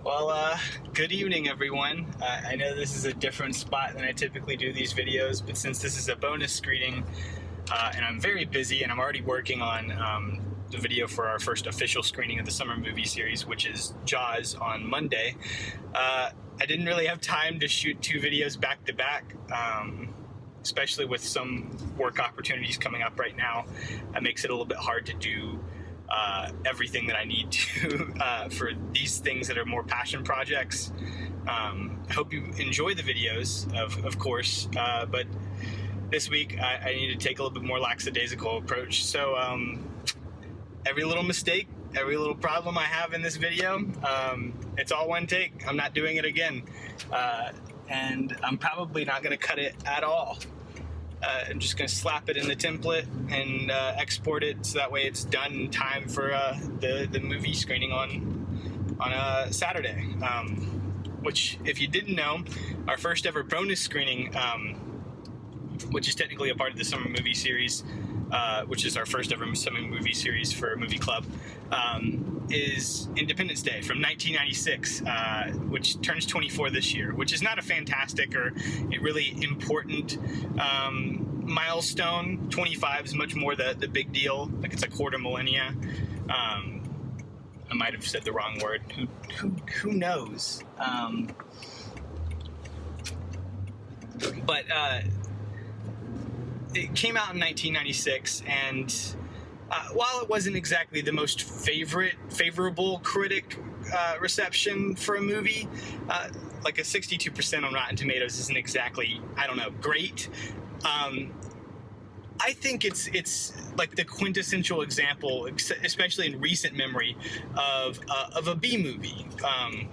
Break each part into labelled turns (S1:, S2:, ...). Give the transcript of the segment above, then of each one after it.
S1: Well, good evening, everyone. I know this is a different spot than I typically do these videos, but since this is a bonus screening, and I'm very busy, and I'm already working on the video for our first official screening of the summer movie series, which is Jaws, on Monday, I didn't really have time to shoot two videos back to back, especially with some work opportunities coming up right now. It makes it a little bit hard to do everything that I need to for these things that are more passion projects. I hope you enjoy the videos, of course, but this week I need to take a little bit more lackadaisical approach. So every little mistake, every little problem I have in this video, it's all one take. I'm not doing it again, and I'm probably not going to cut it at all. I'm just going to slap it in the template and export it so that way it's done in time for the movie screening on Saturday. Which, if you didn't know, our first ever bonus screening, which is technically a part of the summer movie series, which is our first ever summer movie series for Movie Club, is Independence Day from 1996, which turns 24 this year, which is not a fantastic or a really important milestone. 25 is much more the big deal, like it's a quarter millennia. I might have said the wrong word. Who knows? But it came out in 1996, and while it wasn't exactly the most favorable critic reception for a movie, like a 62% on Rotten Tomatoes isn't exactly, I don't know, great. I think it's like the quintessential example, especially in recent memory, of a B movie.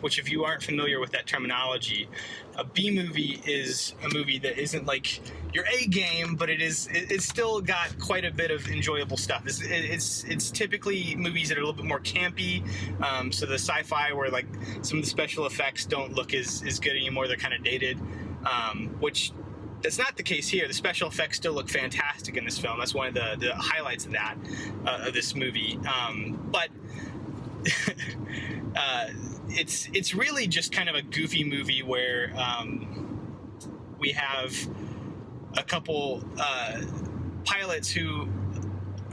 S1: Which, if you aren't familiar with that terminology, a B movie is a movie that isn't like your A game, but it's still got quite a bit of enjoyable stuff. It's typically movies that are a little bit more campy. So the sci-fi where like some of the special effects don't look as good anymore, they're kind of dated. Which that's not the case here. The special effects still look fantastic in this film. That's one of the highlights of that, of this movie. But it's really just kind of a goofy movie where we have a couple pilots who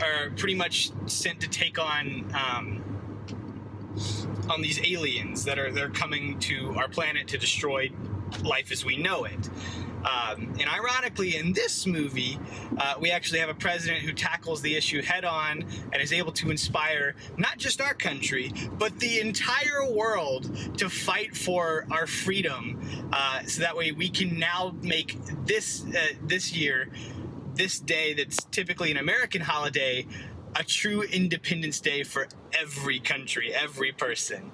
S1: are pretty much sent to take on these aliens they're coming to our planet to destroy life as we know it. And ironically, in this movie, we actually have a president who tackles the issue head on and is able to inspire not just our country, but the entire world to fight for our freedom. So that way we can now make this year, this day that's typically an American holiday, a true Independence Day for every country, every person.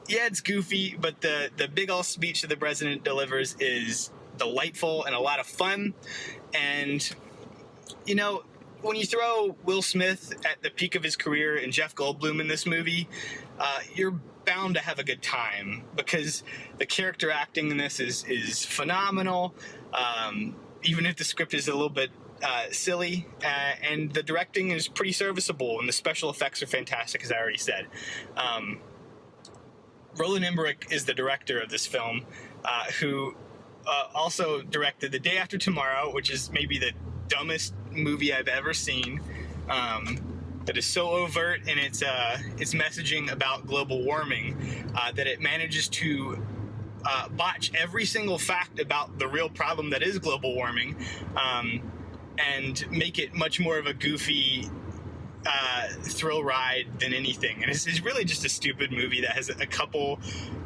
S1: Yeah, it's goofy, but the big ol' speech that the president delivers is delightful and a lot of fun. And, you know, when you throw Will Smith at the peak of his career and Jeff Goldblum in this movie, you're bound to have a good time, because the character acting in this is phenomenal, even if the script is a little bit silly, and the directing is pretty serviceable, and the special effects are fantastic, as I already said. Roland Emmerich is the director of this film, who also directed The Day After Tomorrow, which is maybe the dumbest movie I've ever seen. That is so overt in its messaging about global warming that it manages to botch every single fact about the real problem that is global warming, and make it much more of a goofy thrill ride than anything. And it's really just a stupid movie that has a couple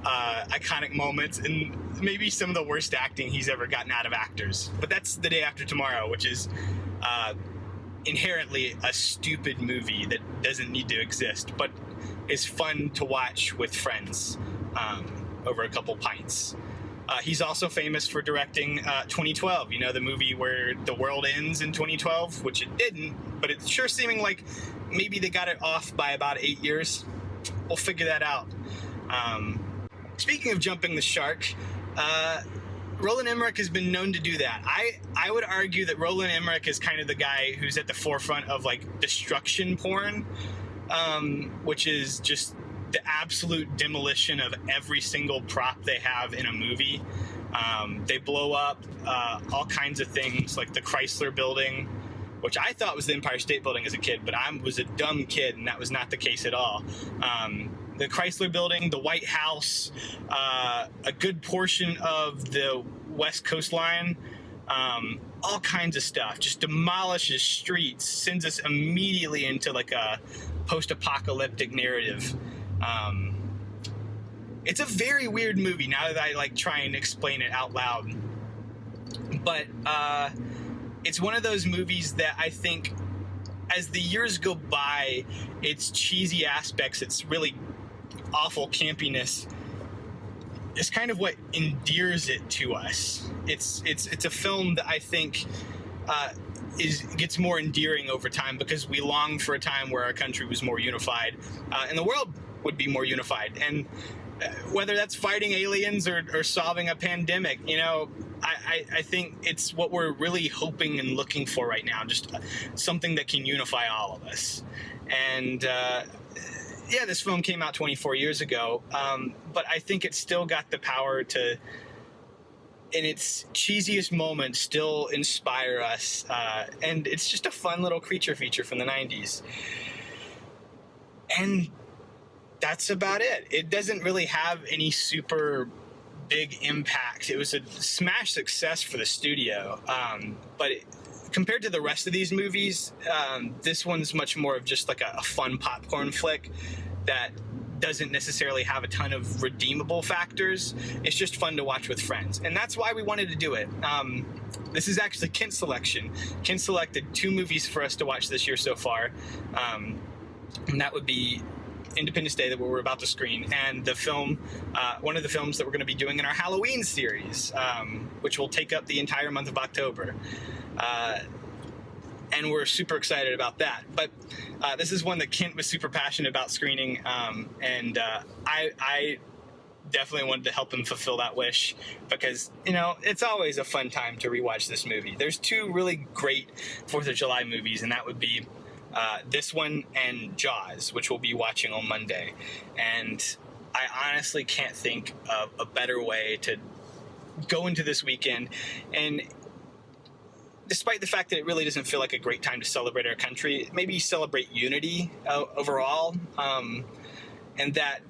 S1: iconic moments and maybe some of the worst acting he's ever gotten out of actors. But that's The Day After Tomorrow, which is inherently a stupid movie that doesn't need to exist, but is fun to watch with friends over a couple pints. He's also famous for directing 2012, you know, the movie where the world ends in 2012, which it didn't, but it's sure seeming like maybe they got it off by about 8 years. We'll figure that out. Speaking of jumping the shark, Roland Emmerich has been known to do that. I would argue that Roland Emmerich is kind of the guy who's at the forefront of like destruction porn, which is just the absolute demolition of every single prop they have in a movie. They blow up all kinds of things, like the Chrysler Building, which I thought was the Empire State Building as a kid, but I was a dumb kid, and that was not the case at all. The Chrysler Building, the White House, a good portion of the West Coast Line, all kinds of stuff. Just demolishes streets, sends us immediately into like a post-apocalyptic narrative. It's a very weird movie now that I like try and explain it out loud. But it's one of those movies that I think as the years go by, its cheesy aspects, its really awful campiness is kind of what endears it to us. It's a film that I think gets more endearing over time because we long for a time where our country was more unified and the world would be more unified. And whether that's fighting aliens or solving a pandemic, you know, I think it's what we're really hoping and looking for right now, just something that can unify all of us. And yeah, this film came out 24 years ago, but I think it's still got the power to, in its cheesiest moments, still inspire us. And it's just a fun little creature feature from the 90s. And that's about it. It doesn't really have any super big impact. It was a smash success for the studio, but compared to the rest of these movies, this one's much more of just like a fun popcorn flick that doesn't necessarily have a ton of redeemable factors. It's just fun to watch with friends, and that's why we wanted to do it. This is actually Kent's selection. Kent selected 2 movies for us to watch this year so far, and that would be Independence Day, that we're about to screen, and the film, one of the films that we're going to be doing in our Halloween series, which will take up the entire month of October. And we're super excited about that. But this is one that Kent was super passionate about screening, and I definitely wanted to help him fulfill that wish because, you know, it's always a fun time to rewatch this movie. There's 2 really great 4th of July movies, and that would be this one and Jaws, which we'll be watching on Monday. And I honestly can't think of a better way to go into this weekend. And despite the fact that it really doesn't feel like a great time to celebrate our country, maybe celebrate unity overall. And that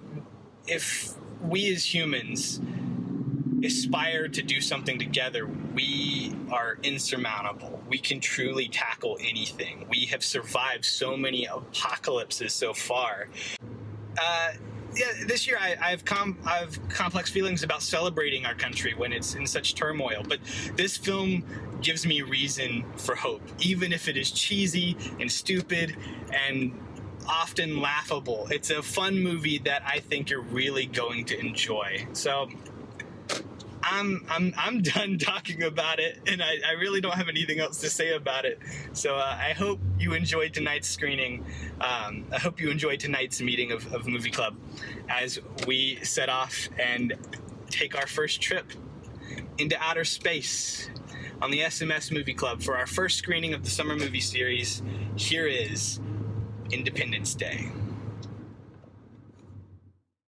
S1: if we as humans aspire to do something together, we are insurmountable. We can truly tackle anything. We have survived so many apocalypses so far. Yeah, this year I have complex feelings about celebrating our country when it's in such turmoil, but this film gives me reason for hope, even if it is cheesy and stupid and often laughable. It's a fun movie that I think you're really going to enjoy. So I'm done talking about it, and I really don't have anything else to say about it. So I hope you enjoyed tonight's screening. I hope you enjoyed tonight's meeting of Movie Club as we set off and take our first trip into outer space on the SMS Movie Club for our first screening of the summer movie series. Here is Independence Day.